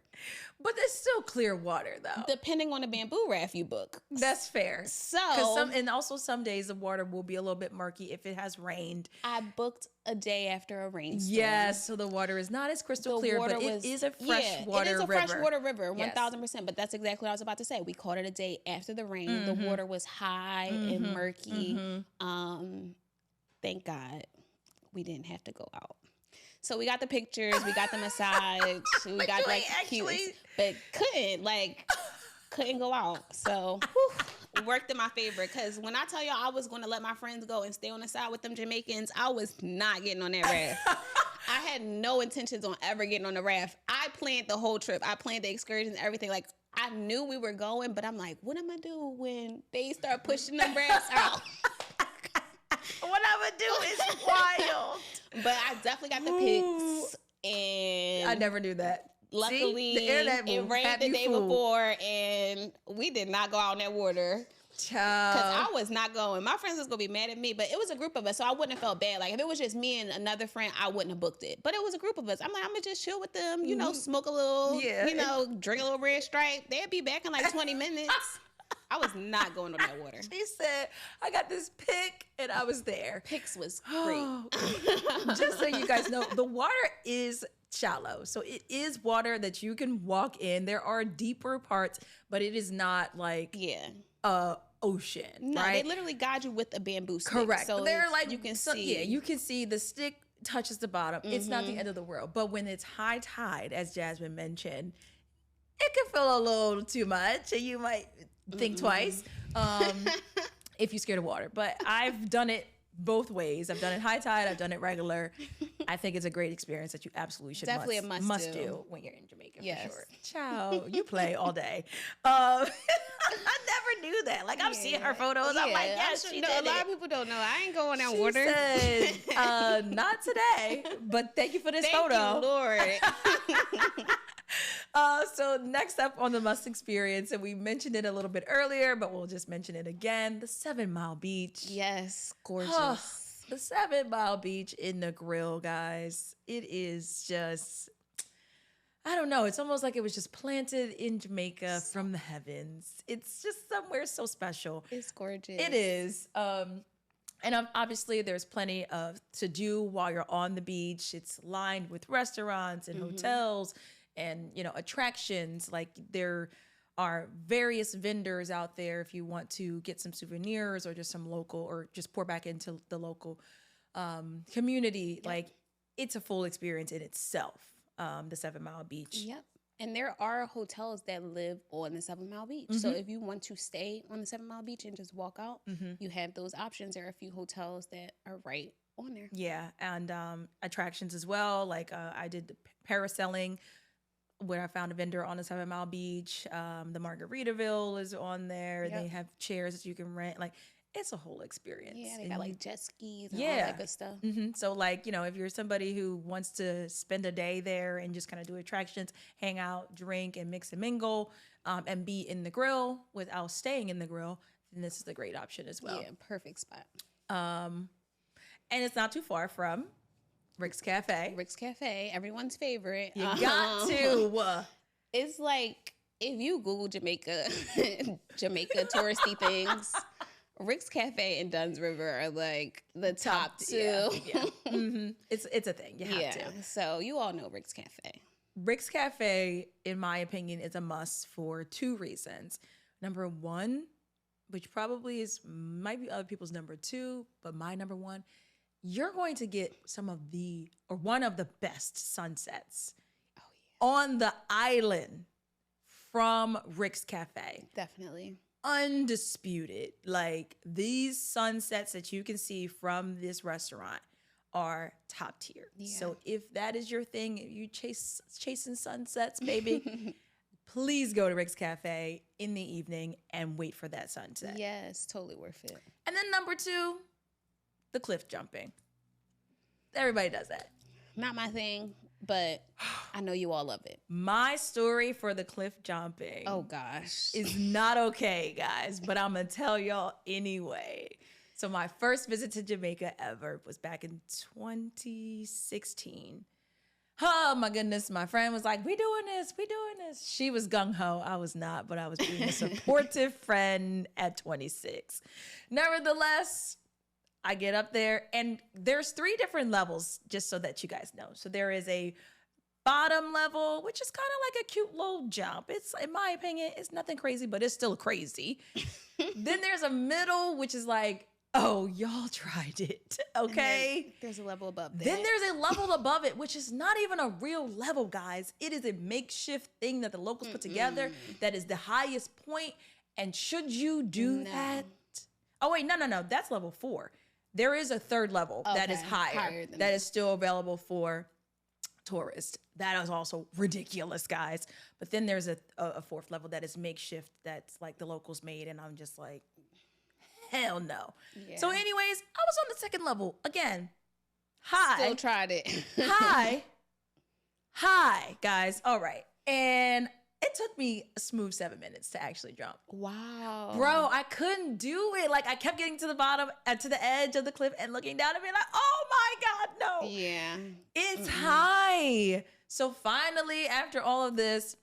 But there's still clear water, though. Depending on the bamboo raft you book. That's fair. So, and also some days the water will be a little bit murky if it has rained. I booked a day after a rainstorm. Yes, so the water is not as crystal clear, but it is a fresh water river. It is a freshwater river, 1,000%. But that's exactly what I was about to say. We caught it a day after the rain. The water was high and murky. Thank God we didn't have to go out. So we got the pictures, we got the massage, we got like cute, but couldn't go out. So it worked in my favor because when I tell y'all I was going to let my friends go and stay on the side with them Jamaicans, I was not getting on that raft. I had no intentions on ever getting on the raft. I planned the whole trip. I planned the excursions, everything. Like, I knew we were going, but I'm like, what am I do when they start pushing the rafts out? What I would do is wild. But I definitely got the pics, and I never knew that. Luckily, it rained the day before, and we did not go out in that water. I was not going. My friends was going to be mad at me, but it was a group of us, so I wouldn't have felt bad. Like, if it was just me and another friend, I wouldn't have booked it. But it was a group of us. I'm like, I'm going to just chill with them, you know, smoke a little, you know, drink a little Red Stripe. They'd be back in like 20 minutes. I was not going on that water. She said, I got this pick, and I was there. Picks was great. Just so you guys know, the water is shallow. So it is water that you can walk in. There are deeper parts, but it is not like ocean. No, right? They literally guide you with a bamboo stick. Correct. So they're like, you can see. Yeah, you can see the stick touches the bottom. It's not the end of the world. But when it's high tide, as Jasmine mentioned, it can feel a little too much, and you might think twice if you're scared of water. But I've done it both ways. I've done it high tide. I've done it regular. I think it's a great experience that you absolutely should definitely must do when you're in Jamaica. Yes. For sure. Ciao. You play all day. I never knew that. Like, I'm seeing her photos. I'm like, yes, she did a lot of people don't know. I ain't going on that water. Said, not today. But thank you for this photo. Thank you, Lord. So next up on the must experience, and we mentioned it a little bit earlier, but we'll just mention it again, the 7 Mile Beach. Yes, gorgeous. The 7 Mile Beach in the grill, guys. It is just, I don't know. It's almost like it was just planted in Jamaica from the heavens. It's just somewhere so special. It's gorgeous. It is. And obviously there's plenty to do while you're on the beach. It's lined with restaurants and hotels and, you know, attractions. Like, there are various vendors out there if you want to get some souvenirs or just some local, or just pour back into the local community. Yep. Like, it's a full experience in itself, the 7 Mile Beach. Yep. And there are hotels that live on the 7 Mile Beach. So if you want to stay on the 7 Mile Beach and just walk out, you have those options. There are a few hotels that are right on there. Yeah. And attractions as well. Like, I did the parasailing, where I found a vendor on the 7 Mile Beach. The 𝗪𝗲𝗏𝗏 is on there. Yep. They have chairs that you can rent. Like, it's a whole experience. Yeah, they got like jet skis and all that good stuff. So, like, you know, if you're somebody who wants to spend a day there and just kind of do attractions, hang out, drink, and mix and mingle, and be in the grill without staying in the grill, then this is a great option as well. Yeah, perfect spot. And it's not too far from 𝗪𝗏𝗏𝗏𝗏. 𝗪𝗏𝗏𝗏𝗏, everyone's favorite. You got to. It's like, if you Google Jamaica, Jamaica touristy things, 𝗪𝗏𝗏𝗏𝗏 and Dunn's River are like the top two. Yeah. It's a thing. You have to. So you all know 𝗪𝗏𝗏𝗏𝗏. 𝗪𝗏𝗏𝗏𝗏, in my opinion, is a must for 2 reasons. Number 1, which probably might be other people's number 2, but my number 1, you're going to get one of the best sunsets on the island from 𝗪𝗏𝗏𝗏𝗏. Definitely. Undisputed. Like, these sunsets that you can see from this restaurant are top tier. Yeah. So if that is your thing, if you chasing sunsets, baby, please go to 𝗪𝗏𝗏𝗏𝗏 in the evening and wait for that sunset. Yes, totally worth it. And then number 2, the cliff jumping. Everybody does that. Not my thing, but I know you all love it. My story for the cliff jumping, oh gosh, is not okay, guys, but I'm gonna tell y'all anyway. So my first visit to Jamaica ever was back in 2016. Oh my goodness, my friend was like, we doing this. She was gung-ho. I was not, but I was being a supportive friend at 26. Nevertheless, I get up there, and there's 3 different levels, just so that you guys know. So there is a bottom level, which is kind of like a cute little jump. It's, in my opinion, it's nothing crazy, but it's still crazy. Then there's a middle, which is like, oh, y'all tried it, okay? There's a level above that. Then there's a level above it, which is not even a real level, guys. It is a makeshift thing that the locals put together that is the highest point. And should you do that? Oh, wait, no. That's level 4. There is a 3rd level that is higher that is still available for tourists. That is also ridiculous, guys. But then there's a 4th level that is makeshift, that's like the locals made, and I'm just like, hell no. Yeah. So anyways, I was on the 2nd level. Again, high. Still tried it. High, guys. All right. And It took me a smooth 7 minutes to actually jump. Wow. Bro, I couldn't do it. Like, I kept getting to the bottom, to the edge of the cliff and looking down and being like, oh my God, no. Yeah. It's high. So finally, after all of this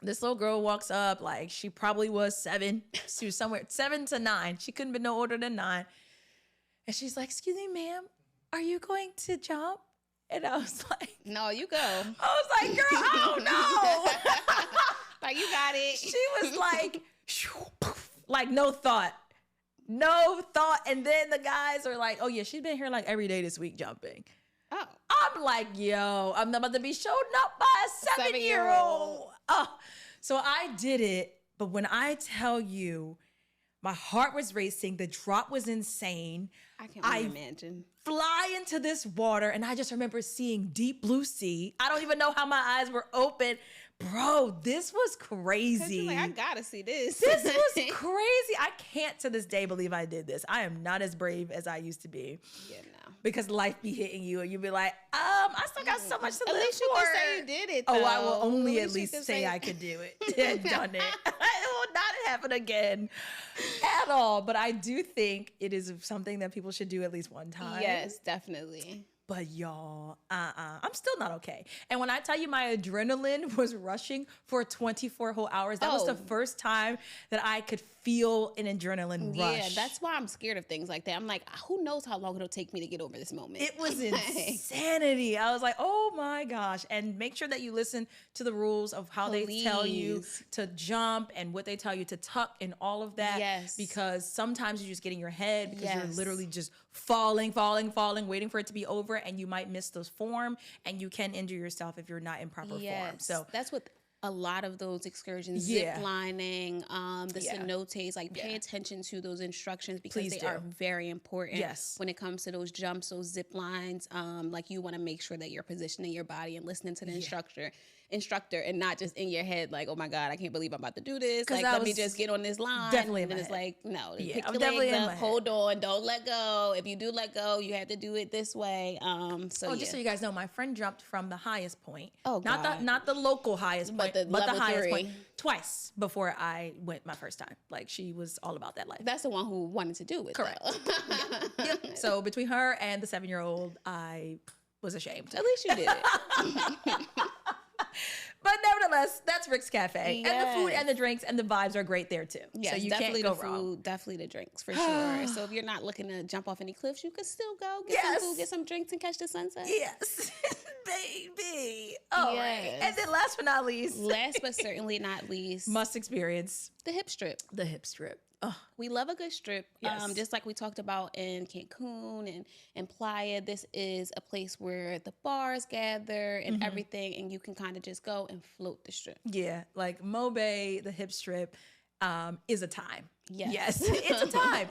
little girl walks up, like she probably was 7. She was somewhere 7 to 9. She couldn't be no older than 9. And she's like, excuse me, ma'am, are you going to jump? And I was like, no, you go. I was like, girl, I don't know. Like, you got it. She was like, like no thought. And then the guys are like, oh yeah, she's been here like every day this week jumping. Oh. I'm like, yo, I'm about to be shown up by a 7-year-old. Oh, so I did it. But when I tell you, my heart was racing. The drop was insane. I can't imagine. Fly into this water, and I just remember seeing deep blue sea. I don't even know how my eyes were open. Bro, this was crazy. Like, I gotta see this. This was crazy. I can't to this day believe I did this. I am not as brave as I used to be. Yeah, no. Because life be hitting you, and you be like, I still got so much to live for. At least you can say you did it, though. Oh, I will only at least say I could do it. Done it. It will not happen again at all. But I do think it is something that people should do at least one time. Yes, definitely. But y'all, I'm still not okay. And when I tell you my adrenaline was rushing for 24 whole hours, that was the first time that I could feel an adrenaline rush. Yeah, that's why I'm scared of things like that. I'm like, who knows how long it'll take me to get over this moment. It was insanity. I was like, oh my gosh. And make sure that you listen to the rules of how they tell you to jump and what they tell you to tuck and all of that. Yes. Because sometimes you just get in your head because you're literally just falling, waiting for it to be over, and you might miss those form, and you can injure yourself if you're not in proper form. So that's what a lot of those excursions, zip lining, the cenotes, like pay attention to those instructions because they are very important when it comes to those jumps, those zip lines. Like, you want to make sure that you're positioning your body and listening to the instructor and not just in your head like, oh my God, I can't believe I'm about to do this. Like, let me just get on this line. Definitely. And then it's like, no, pick I'm your definitely legs up, hold on, don't let go. If you do let go, you have to do it this way. Just so you guys know, my friend jumped from the highest point. Oh, God. Not the local highest point, but the highest point twice before I went my first time. Like, she was all about that life. That's the one who wanted to do it. Correct. Yep. So between her and the 7-year-old, I was ashamed. At least you did it. But nevertheless, that's Rick's Cafe. Yes. And the food and the drinks and the vibes are great there too. Yes, so you definitely can't go the wrong. Food, definitely the drinks, for sure. So if you're not looking to jump off any cliffs, you could still go get some food, get some drinks, and catch the sunset. Yes, baby. All right. And then last but not least. Last but certainly not least. Must experience. The hip strip. The hip strip. Oh. We love a good strip. Yes. Just like we talked about in Cancun and Playa, this is a place where the bars gather and everything, and you can kind of just go and float the strip. Yeah, like Mobe, the hip strip, is a time. Yes. It's a time.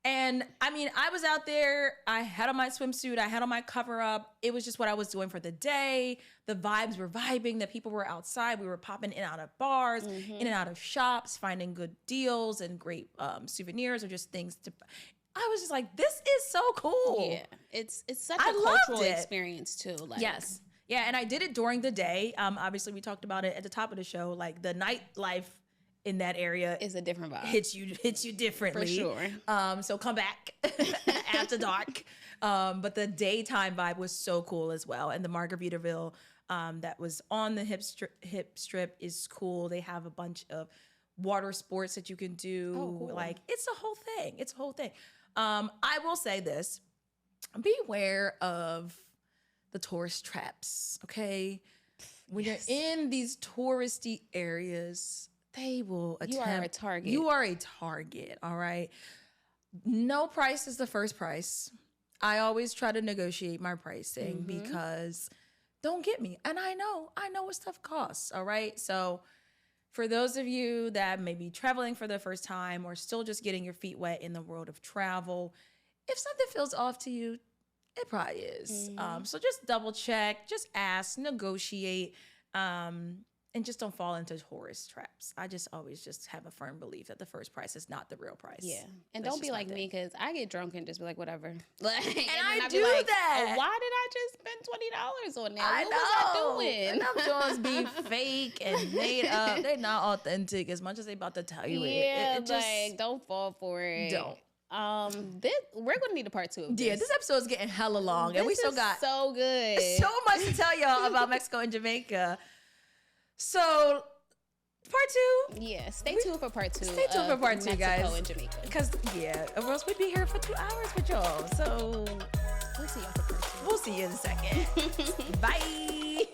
And I mean, I was out there, I had on my swimsuit, I had on my cover up. It was just what I was doing for the day. The vibes were vibing, the people were outside. We were popping in and out of bars, in and out of shops, finding good deals and great souvenirs or just things to... I was just like, this is so cool. Yeah, it's such a cultural experience too. Yes. Yeah, and I did it during the day. Obviously, we talked about it at the top of the show, like the nightlife in that area is a different vibe. Hits you differently. For sure. So come back after dark. But the daytime vibe was so cool as well. And the Margaritaville that was on the hip strip is cool. They have a bunch of water sports that you can do. Oh, cool. Like, it's a whole thing. It's a whole thing. I will say this. Beware of the tourist traps, okay? When you're in these touristy areas, they will attempt. You are a target. You are a target, all right? No price is the first price. I always try to negotiate my pricing because don't get me. And I know what stuff costs, all right? So for those of you that may be traveling for the first time or still just getting your feet wet in the world of travel, if something feels off to you, it probably is. So just double check, just ask, negotiate. And just don't fall into horrors traps. I just always just have a firm belief that the first price is not the real price. Yeah. And don't be like me, because I get drunk and just be like, whatever. Like, and I do like, that. Oh, why did I just spend $20 on that? What was I doing? And them joints be fake and made up. They're not authentic as much as they about to tell you yeah, it. Just, like, don't fall for it. Don't. We're gonna need a part 2 of this. Yeah, this episode is getting hella long, and we still got so good, so much to tell y'all about Mexico and Jamaica. So, part 2. Yeah, stay tuned for part 2. Stay tuned for part 2, guys. Mexico and Jamaica. Because, yeah, or else we'd be here for 2 hours with y'all. So, we'll see y'all for part 2. We'll see you in a second. Bye.